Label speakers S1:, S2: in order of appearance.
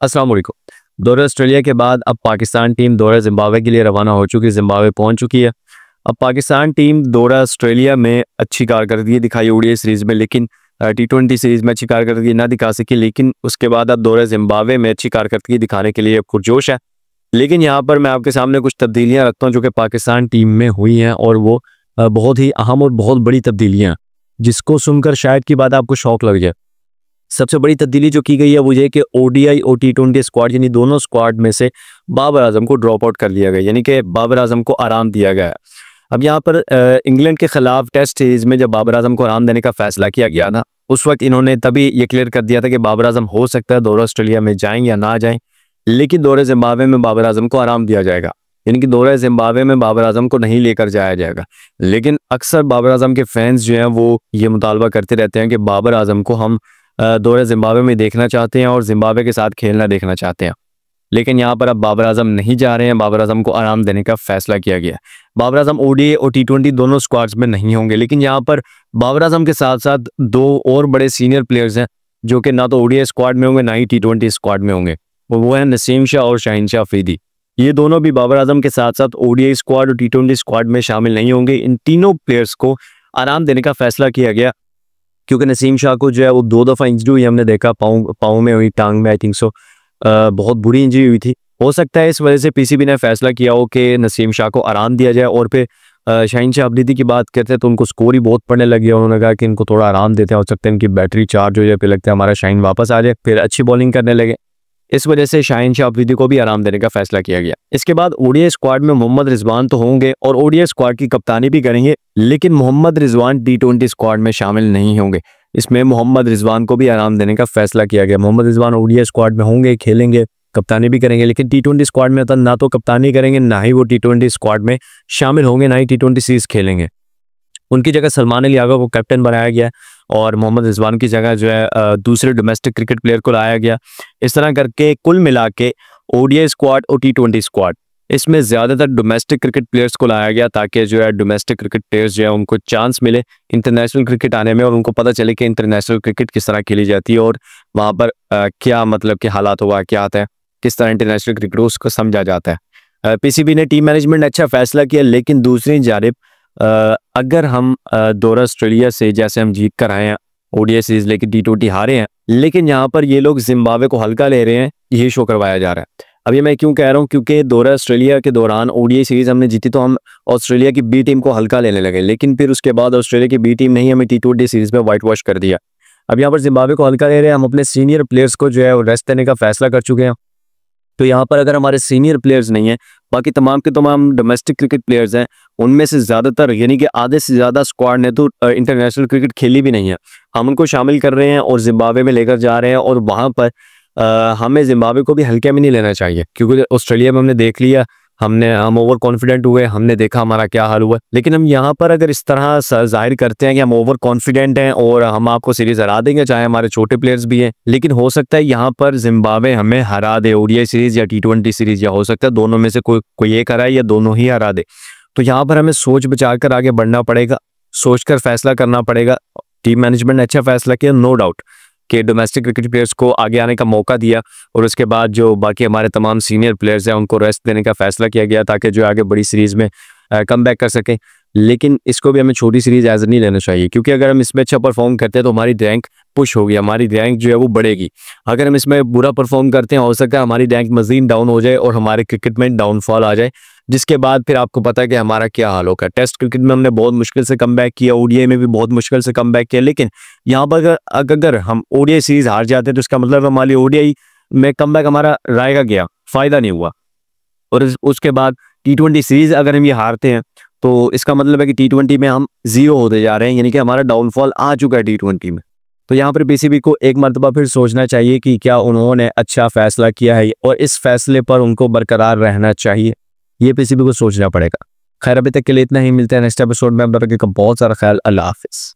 S1: अस्सलाम वालेकुम। दौरे ऑस्ट्रेलिया के बाद अब पाकिस्तान टीम दौरा जिम्बाब्वे के लिए रवाना हो चुकी है, जिम्बाब्वे पहुंच चुकी है। अब पाकिस्तान टीम दौरा ऑस्ट्रेलिया में अच्छी कारकर्दगी दिखाई ओडीआई सीरीज़ में, लेकिन T20 सीरीज़ में अच्छी कारकर्दगी ना दिखा सकी। लेकिन उसके बाद अब दौरा जिम्बाब्वे में अच्छी कारकर्दगी दिखाने के लिए पुरजोश है। लेकिन यहाँ पर मैं आपके सामने कुछ तब्दीलियाँ रखता हूँ जो कि पाकिस्तान टीम में हुई हैं, और वो बहुत ही अहम और बहुत बड़ी तब्दीलियाँ, जिसको सुनकर शायद की बात आपको शौक लग जाए। सबसे बड़ी तब्दीली जो की गई है वो ये कि ओडीआई और T20 स्क्वाड यानी दोनों स्क्वाड में से बाबर आजम को ड्रॉप आउट कर दिया गया, यानी कि बाबर आजम को आराम दिया गया है। अब यहाँ पर इंग्लैंड के खिलाफ टेस्ट सीरीज़ में जब बाबर आजम को आराम देने का फैसला किया गया ना, उस वक्त इन्होंने तभी ये क्लियर कर दिया था कि बाबर आजम हो सकता है दौरा ऑस्ट्रेलिया में जाएँ या ना जाएँ, लेकिन दौरे जिम्बाब्वे में बाबर आजम को आराम दिया जाएगा, यानी कि दौरे जिम्बाब्वे में बाबर आजम को नहीं लेकर जाया जाएगा। लेकिन अक्सर बाबर आजम के फैंस जो हैं वो ये मुतालबा करते रहते हैं कि बाबर आजम को हम दौरे जिम्बाब्वे में देखना चाहते हैं और जिम्बाब्वे के साथ खेलना देखना चाहते हैं। लेकिन यहाँ पर अब बाबर आजम नहीं जा रहे हैं, बाबर आजम को आराम देने का फैसला किया गया। बाबर आजम ओडीआई और T20 दोनों स्क्वाड्स में नहीं होंगे, लेकिन यहाँ पर बाबर आजम के साथ साथ दो और बड़े सीनियर प्लेयर्स हैं जो कि ना तो ओडीआई स्क्वाड में होंगे ना ही T20 स्क्वाड में होंगे। वो हैं नसीम शाह और शाहीन शाह अफरीदी। ये दोनों भी बाबर आजम के साथ साथ ओडीआई स्क्वाड और T20 स्क्वाड में शामिल नहीं होंगे। इन तीनों प्लेयर्स को आराम देने का फैसला किया गया, क्योंकि नसीम शाह को जो है वो 2 दफ़ा इंजरी हुई, हमने देखा पाँव में हुई, टांग में, आई थिंक सो बहुत बुरी इंजरी हुई थी। हो सकता है इस वजह से पीसीबी ने फैसला किया हो कि नसीम शाह को आराम दिया जाए। और फिर शाहीन शाह अफरीदी की बात करते हैं तो उनको स्कोर ही बहुत पड़ने लगी है। उन्होंने कहा कि इनको थोड़ा आराम देते हैं, हो सकता है इनकी बैटरी चार्ज हो जाए, फिर लगता है हमारा शाहीन वापस आ जाए, फिर अच्छी बॉलिंग करने लगे। इस वजह से शाहीन शाह अफरीदी को भी आराम देने का फैसला किया गया। इसके बाद ओडीआई स्क्वाड में मोहम्मद रिजवान तो होंगे और ओडीआई स्क्वाड की कप्तानी भी करेंगे, लेकिन मोहम्मद रिजवान T20 स्क्वाड में शामिल नहीं होंगे। इसमें मोहम्मद रिजवान को भी आराम देने का फैसला किया गया। मोहम्मद रिजवान ओडीआई स्क्वाड में होंगे, खेलेंगे, कप्तानी भी करेंगे, लेकिन T20 स्क्वाड में ना तो कप्तानी करेंगे, ना ही वो T20 स्क्वाड में शामिल होंगे, ना ही T20 सीरीज खेलेंगे। उनकी जगह सलमान अली आगा को कैप्टन बनाया गया और मोहम्मद रिजवान की जगह जो है दूसरे डोमेस्टिक क्रिकेट प्लेयर को लाया गया। इस तरह करके कुल मिला के ओडीआई स्क्वाड और T20 स्क्वाड, इसमें ज़्यादातर डोमेस्टिक क्रिकेट प्लेयर्स को लाया गया ताकि जो है डोमेस्टिक क्रिकेट प्लेयर्स जो है उनको चांस मिले इंटरनेशनल क्रिकेट आने में, और उनको पता चले कि इंटरनेशनल क्रिकेट किस तरह खेली जाती है और वहाँ पर क्या मतलब कि हालात हुआ क्या आता है, किस तरह इंटरनेशनल क्रिकेट उसको समझा जाता है। पीसीबी ने, टीम मैनेजमेंट ने अच्छा फैसला किया, लेकिन दूसरी जानिब अगर हम दौरा ऑस्ट्रेलिया से जैसे हम जीत कर आए हैं ओडीआई सीरीज, लेकिन T20 हारे हैं, लेकिन यहाँ पर ये लोग जिम्बाब्वे को हल्का ले रहे हैं, ये शो करवाया जा रहा है। अब ये मैं क्यों कह रहा हूँ, क्योंकि दौरा ऑस्ट्रेलिया के दौरान ओडीआई सीरीज हमने जीती तो हम ऑस्ट्रेलिया की बी टीम को हल्का लेने लगे, लेकिन फिर उसके बाद ऑस्ट्रेलिया की बी टीम ने ही हमें T20 सीरीज में वाइट वॉश कर दिया। अब यहाँ पर जिम्बाब्वे को हल्का ले रहे हैं, हम अपने सीनियर प्लेयर्स को जो है वो रेस्ट देने का फैसला कर चुके हैं। तो यहाँ पर अगर हमारे सीनियर प्लेयर्स नहीं हैं, बाकी तमाम के तमाम डोमेस्टिक क्रिकेट प्लेयर्स हैं, उनमें से ज़्यादातर यानी कि आधे से ज़्यादा स्क्वाड ने तो इंटरनेशनल क्रिकेट खेली भी नहीं है, हम उनको शामिल कर रहे हैं और जिम्बाब्वे में लेकर जा रहे हैं। और वहाँ पर हमें जिम्बाब्वे को भी हल्के में नहीं लेना चाहिए, क्योंकि ऑस्ट्रेलिया में हमने देख लिया, हम ओवर कॉन्फिडेंट हुए, हमने देखा हमारा क्या हाल हुआ। लेकिन हम यहाँ पर अगर इस तरह जाहिर करते हैं कि हम ओवर कॉन्फिडेंट हैं और हम आपको सीरीज हरा देंगे, चाहे हमारे छोटे प्लेयर्स भी हैं, लेकिन हो सकता है यहाँ पर जिम्बाब्वे हमें हरा दे ओडीआई सीरीज या T20 सीरीज, या हो सकता है दोनों में से कोई एक हराए या दोनों ही हरा दे। तो यहाँ पर हमें सोच बचा कर आगे बढ़ना पड़ेगा, सोच कर फैसला करना पड़ेगा। टीम मैनेजमेंट ने अच्छा फैसला किया, नो डाउट, कि डोमेस्टिक क्रिकेट प्लेयर्स को आगे आने का मौका दिया, और उसके बाद जो बाकी हमारे तमाम सीनियर प्लेयर्स हैं उनको रेस्ट देने का फैसला किया गया ताकि जो आगे बड़ी सीरीज़ में कम बैक कर सकें। लेकिन इसको भी हमें छोटी सीरीज़ एज नहीं लेना चाहिए, क्योंकि अगर हम इसमें अच्छा परफॉर्म करते हैं तो हमारी रैंक पुश होगी, हमारी रैंक जो है वो बढ़ेगी। अगर हम इसमें बुरा परफॉर्म करते हैं, हो सकता है हमारी रैंक मज़ीद डाउन हो जाए और हमारे क्रिकेट में डाउनफॉल आ जाए, जिसके बाद फिर आपको पता है कि हमारा क्या हाल होगा। टेस्ट क्रिकेट में हमने बहुत मुश्किल से कम बैक किया, ओडीआई में भी बहुत मुश्किल से कम बैक किया, लेकिन यहाँ पर अगर हम ओडीआई सीरीज हार जाते हैं तो इसका मतलब हमारी ओडीआई में कम बैक हमारा रहेगा गया, फ़ायदा नहीं हुआ। और उसके बाद T20 सीरीज अगर हम ये हारते हैं तो इसका मतलब है कि T20 में हम 0 होते जा रहे हैं, यानी कि हमारा डाउनफॉल आ चुका है T20 में। तो यहाँ पर पीसीबी को एक मरतबा फिर सोचना चाहिए कि क्या उन्होंने अच्छा फैसला किया है और इस फैसले पर उनको बरकरार रहना चाहिए, ये पीसीबी को सोचना पड़ेगा। खैर, अभी तक के लिए इतना ही, मिलते हैं नेक्स्ट एपिसोड में। बहुत सारा ख्याल, अल्लाह हाफिज़।